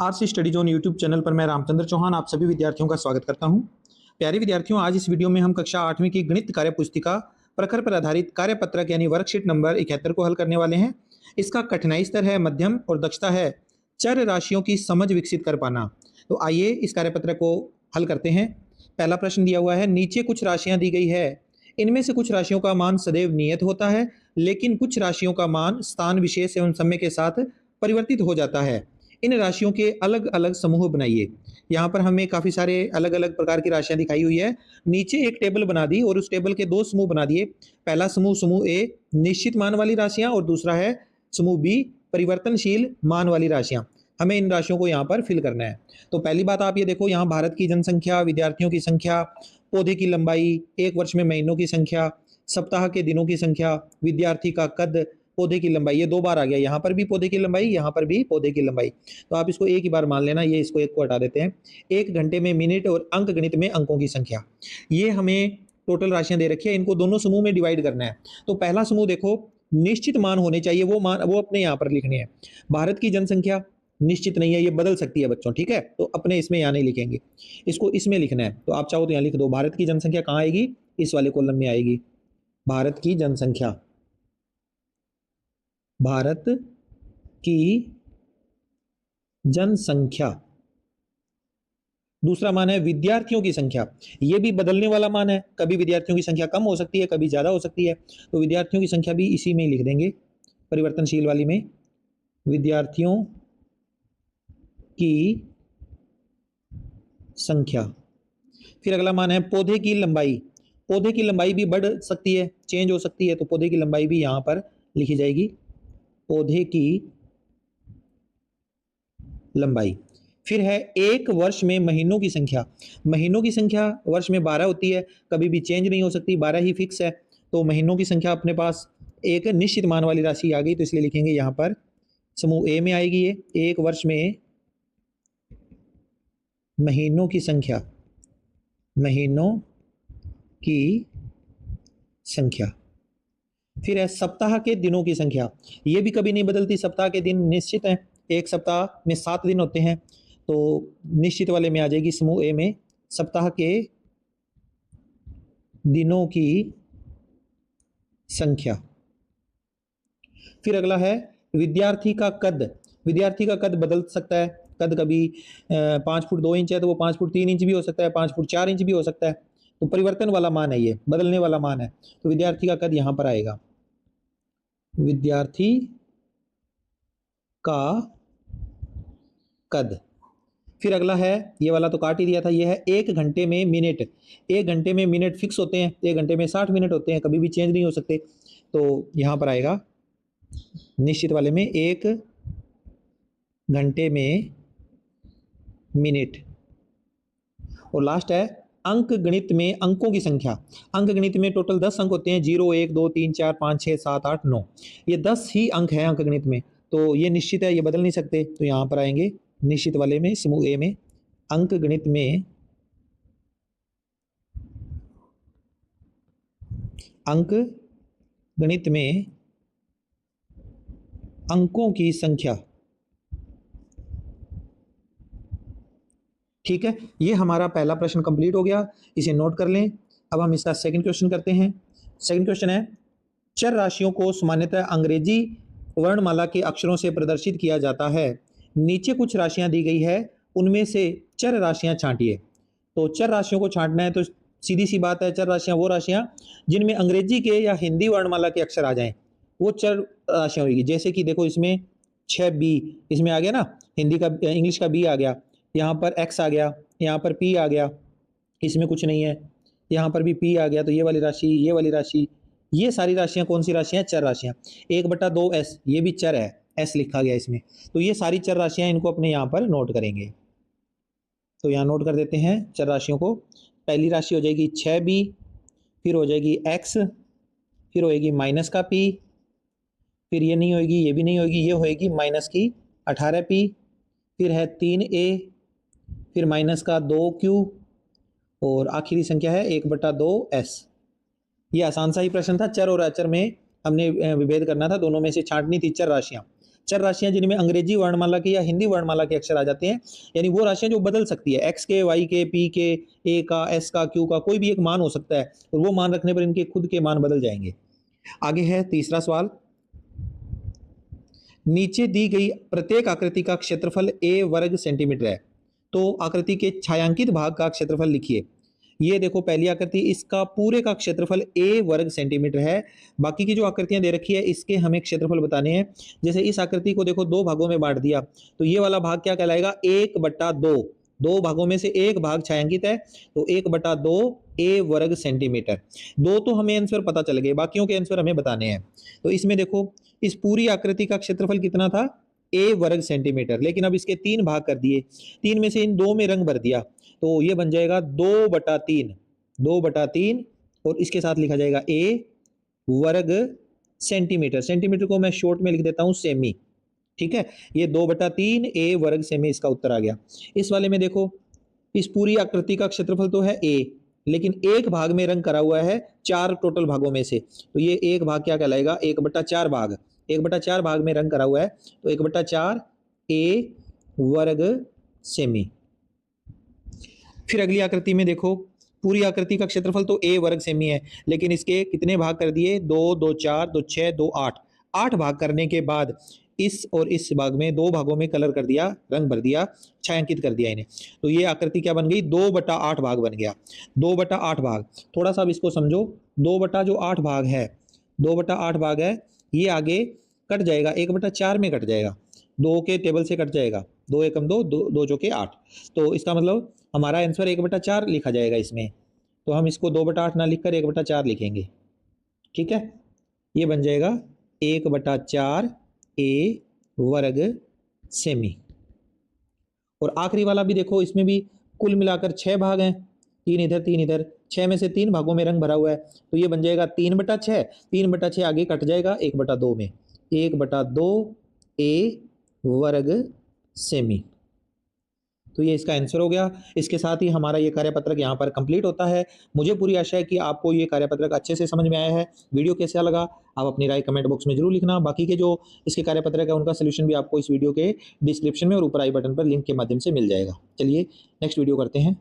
RC study zone YouTube channel पर मैं रामचंद्र चौहान आप सभी विद्यार्थियों का स्वागत करता हूं। प्यारे विद्यार्थियों, आज इस वीडियो में हम कक्षा 8वीं की गणित कार्य पुस्तिका प्रखर पर आधारित कार्यपत्रक यानी वर्कशीट नंबर 71 को हल करने वाले हैं। इसका कठिनाई स्तर है मध्यम और दक्षता है चर राशियों की समझ विकसित कर पाना। तो आइए इस कार्यपत्रक को हल करते हैं। पहला प्रश्न दिया हुआ है, नीचे कुछ राशियां दी गई है, इनमें से कुछ राशियों का मान सदैव नियत होता है, लेकिन कुछ राशियों का मान स्थान विशेष एवं समय के साथ परिवर्तित हो जाता है। इन राशियों के अलग अलग समूह बनाइए। यहाँ पर हमें काफी सारे अलग अलग प्रकार की राशियां दिखाई हुई है। नीचे एक टेबल बना दी और उस टेबल के दो समूह बना दिए। पहला समूह समूह ए निश्चित मान वाली राशियां और दूसरा है समूह बी परिवर्तनशील मान वाली राशियां। हमें इन राशियों को यहाँ पर फिल करना है। तो पहली बात आप ये देखो, यहाँ भारत की जनसंख्या, विद्यार्थियों की संख्या, पौधे की लंबाई, एक वर्ष में महीनों की संख्या, सप्ताह के दिनों की संख्या, विद्यार्थी का कद, पौधे की लंबाई, ये दो बार आ गया। यहाँ पर भी पौधे की लंबाई, यहाँ पर भी पौधे की लंबाई। तो आप इसको एक ही बार मान लेना, ये इसको एक को हटा देते हैं। एक घंटे में मिनट और अंक गणित में अंकों की संख्या, ये हमें टोटल राशियां दे रखी है, इनको दोनों समूह में डिवाइड करना है। तो पहला समूह देखो, निश्चित मान होने चाहिए, वो मान वो अपने यहाँ पर लिखने हैं। भारत की जनसंख्या निश्चित नहीं है, ये बदल सकती है बच्चों, ठीक है, तो अपने इसमें यहाँ नहीं लिखेंगे, इसको इसमें लिखना है। तो आप चाहो तो यहाँ लिख दो, भारत की जनसंख्या कहाँ आएगी, इस वाले कॉलम में आएगी। भारत की जनसंख्या, भारत की जनसंख्या। दूसरा मान है विद्यार्थियों की संख्या, यह भी बदलने वाला मान है, कभी विद्यार्थियों की संख्या कम हो सकती है, कभी ज्यादा हो सकती है। तो विद्यार्थियों की संख्या भी इसी में लिख देंगे, परिवर्तनशील वाली में, विद्यार्थियों की संख्या। फिर अगला मान है पौधे की लंबाई। पौधे की लंबाई भी बढ़ सकती है, चेंज हो सकती है, तो पौधे की लंबाई भी यहां पर लिखी जाएगी, पौधे की लंबाई। फिर है एक वर्ष में महीनों की संख्या। महीनों की संख्या वर्ष में 12 होती है, कभी भी चेंज नहीं हो सकती, 12 ही फिक्स है। तो महीनों की संख्या अपने पास एक निश्चित मान वाली राशि आ गई, तो इसलिए लिखेंगे यहां पर समूह ए में आएगी ये, एक वर्ष में महीनों की संख्या, महीनों की संख्या। फिर है सप्ताह के दिनों की संख्या, ये भी कभी नहीं बदलती, सप्ताह के दिन निश्चित है, एक सप्ताह में 7 दिन होते हैं, तो निश्चित वाले में आ जाएगी समूह ए में सप्ताह के दिनों की संख्या। फिर अगला है विद्यार्थी का कद। विद्यार्थी का कद बदल सकता है, कद कभी 5 फुट 2 इंच है तो वो 5 फुट 3 इंच भी हो सकता है, 5 फुट 4 इंच भी हो सकता है। तो परिवर्तन वाला मान है, ये बदलने वाला मान है, तो विद्यार्थी का कद यहां पर आएगा, विद्यार्थी का कद। फिर अगला है, ये वाला तो काट ही दिया था, ये है एक घंटे में मिनट। एक घंटे में मिनट फिक्स होते हैं, एक घंटे में 60 मिनट होते हैं, कभी भी चेंज नहीं हो सकते। तो यहां पर आएगा निश्चित वाले में एक घंटे में मिनट। और लास्ट है अंक गणित में अंकों की संख्या। अंक गणित में टोटल 10 अंक होते हैं, 0 1 2 3 4 5 6 7 8 9, ये 10 ही अंक है अंक गणित में। तो ये निश्चित है, ये बदल नहीं सकते, तो यहां पर आएंगे निश्चित वाले में समूह ए में अंक गणित में अंक गणित में अंकों की संख्या। ठीक है, ये हमारा पहला प्रश्न कंप्लीट हो गया, इसे नोट कर लें। अब हम इसका सेकंड क्वेश्चन करते हैं। सेकंड क्वेश्चन है, चर राशियों को सामान्यतः अंग्रेजी वर्णमाला के अक्षरों से प्रदर्शित किया जाता है। नीचे कुछ राशियां दी गई है, उनमें से चर राशियां छांटिए। तो चर राशियों को छांटना है, तो सीधी सी बात है, चर राशियां वो राशियां जिनमें अंग्रेजी के या हिंदी वर्णमाला के अक्षर आ जाएं, वो चर राशियां होगी। जैसे कि देखो, इसमें 6b इसमें आ गया ना, हिंदी का इंग्लिश का बी आ गया, यहाँ पर x आ गया, यहाँ पर p आ गया, इसमें कुछ नहीं है, यहाँ पर भी p आ गया, तो ये वाली राशि, ये वाली राशि, ये सारी राशियां कौन सी राशियां, चर राशियां। 1/2s ये भी चर है, s लिखा गया इसमें, तो ये सारी चर राशियां, इनको अपने यहाँ पर नोट करेंगे। तो यहाँ नोट कर देते हैं चर राशियों को। पहली राशि हो जाएगी 6b, फिर हो जाएगी x, फिर होएगी माइनस का p, फिर ये नहीं होगी, ये भी नहीं होगी, ये होएगी माइनस की 18p, फिर है 3a, फिर माइनस का 2q, और आखिरी संख्या है 1/2s। ये आसान सा ही प्रश्न था, चर और अचर में हमने विभेद करना था, दोनों में से छांटनी थी चर राशियां। चर राशियां जिनमें अंग्रेजी वर्णमाला के या हिंदी वर्णमाला के अक्षर आ जाते हैं, यानी वो राशियां जो बदल सकती है, एक्स के, वाई के, पी के, ए का, एस का, क्यू का, कोई भी एक मान हो सकता है, और वो मान रखने पर इनके खुद के मान बदल जाएंगे। आगे है तीसरा सवाल, नीचे दी गई प्रत्येक आकृति का क्षेत्रफल a वर्ग सेंटीमीटर है, तो आकृति के छायांकित भाग का क्षेत्रफल लिखिए। ये देखो पहली आकृति, इसका पूरे का क्षेत्रफल a वर्ग सेंटीमीटर है। बाकी की जो आकृतियां दे रखी है इसके हमें क्षेत्रफल बताने हैं। जैसे इस आकृति को देखो दो भागों में बांट दिया, तो ये वाला भाग क्या कहलाएगा, 1/2। दो भागों में से एक भाग छायांकित है, तो 1/2 a वर्ग सेंटीमीटर। दो तो हमें आंसर पता चल गए, बाकियों के आंसर हमें बताने हैं। तो इसमें देखो इस पूरी आकृति का क्षेत्रफल कितना था, a वर्ग सेंटीमीटर, लेकिन अब इसके 3 भाग कर दिए, 3 में से इन 2 में रंग भर दिया, तो ये बन जाएगा 2/3, 2/3, और इसके साथ लिखा जाएगा a वर्ग सेंटीमीटर। सेंटीमीटर को मैं शॉर्ट में लिख देता हूं सेमी, ठीक है। ये 2/3 a वर्ग सेमी इसका उत्तर आ गया। इस वाले में देखो इस पूरी आकृति का क्षेत्रफल तो है a, लेकिन एक भाग में रंग करा हुआ है 4 टोटल भागों में से, तो ये एक भाग क्या कहलाएगा, 1/4 भाग। 1/4 भाग में रंग करा हुआ है, तो 1/4 a वर्ग सेमी। फिर अगली आकृति में देखो पूरी आकृति का क्षेत्रफल तो a वर्ग सेमी है, लेकिन इसके कितने भाग कर दिए, 2, 2, 4, 2, 6, 2, 8। 8 भाग करने के बाद इस और इस भाग में 2 भागों में कलर कर दिया, रंग भर दिया, छायांकित कर दिया इन्हें, तो ये आकृति क्या बन गई, 2/8 भाग बन गया। 2/8 भाग, थोड़ा सा अब इसको समझो, 2/8 भाग है, 2/8 भाग है, ये आगे कट जाएगा, 1/4 में कट जाएगा, 2 के टेबल से कट जाएगा, 2 एकम 2, 2 चौके 8, तो इसका मतलब हमारा आंसर 1/4 लिखा जाएगा इसमें। तो हम इसको 2/8 ना लिखकर 1/4 लिखेंगे, ठीक है। ये बन जाएगा 1/4 a वर्ग सेमी। और आखिरी वाला भी देखो, इसमें भी कुल मिलाकर 6 भाग हैं, 3 इधर 3 इधर, 6 में से 3 भागों में रंग भरा हुआ है, तो ये बन जाएगा 3/6। 3/6 आगे कट जाएगा 1/2 में, 1/2 a वर्ग सेमी। तो ये इसका आंसर हो गया। इसके साथ ही हमारा ये कार्यपत्रक यहाँ पर कंप्लीट होता है। मुझे पूरी आशा है कि आपको ये कार्यपत्रक अच्छे से समझ में आया है। वीडियो कैसा लगा आप अपनी राय कमेंट बॉक्स में जरूर लिखना। बाकी के जो इसके कार्यपत्रक है उनका सोल्यूशन भी आपको इस वीडियो के डिस्क्रिप्शन में और ऊपर आई बटन पर लिंक के माध्यम से मिल जाएगा। चलिए नेक्स्ट वीडियो करते हैं।